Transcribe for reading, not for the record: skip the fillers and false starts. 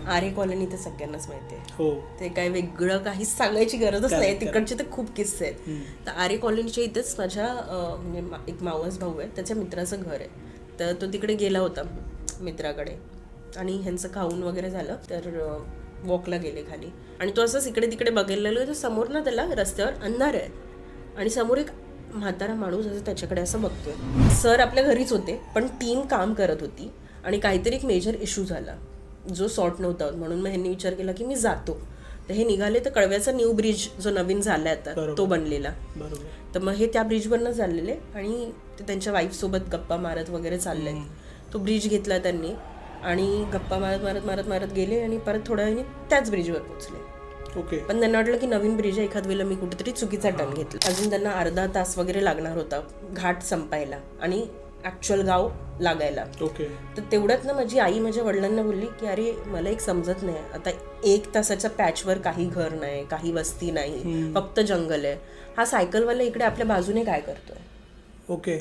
आरे colony तर सगळ्यांनाच माहिती आहे. हो. ते काय वेगळं काहीच सांगायची गरजच नाही. तिकडचे तर खूप किस्से आहेत. तर आरे कॉलनीच्या इथेच माझ्या म्हणजे एक मावस भाऊ आहे, त्याच्या मित्राचं घर आहे. तर तो तिकडे गेला होता मित्राकडे आणि ह्यांचं खाऊन वगैरे झालं तर वॉकला गेले खाली आणि तो असंच इकडे तिकडे बघायला लागलो. तर समोर ना त्याला रस्त्यावर अंधार आहे आणि समोर एक म्हातारा माणूस असं त्याच्याकडे असं बघतोय. सर आपल्या घरीच होते पण टीम काम करत होती आणि काहीतरी एक मेजर इश्यू झाला जो सॉर्ट नव्हता होत. म्हणून मग ह्यांनी विचार केला की मी जातो. तर हे निघाले तर कळव्याचा न्यू ब्रिज जो नवीन झालाय आता तो बनलेला. तर मग हे त्या ब्रिजवरनं चाललेले आणि ते त्यांच्या वाईफसोबत गप्पा मारत वगैरे चालले. तो ब्रिज घेतला त्यांनी आणि गप्पा मारत मारत मारत मारत गेले आणि परत थोड्या वेळाने त्याच ब्रिजवर पोहोचले. ओके. पण त्यांना वाटलं की नवीन ब्रिज आहे, एखाद वेळेला मी कुठेतरी चुकीचा टर्न घेतला. अजून त्यांना अर्धा तास वगैरे लागणार होता घाट संपायला आणि ॲक्च्युअल गाव लागायला. ओके. तर तेवढ्यात ना माझी आई माझ्या वडिलांना बोलली की अरे मला एक समजत नाही, आता 1 तासाच्या पॅचवर काही घर नाही, काही वस्ती नाही, फक्त जंगल आहे. हा सायकलवाला इकडे आपल्या बाजूने काय करतोय. ओके.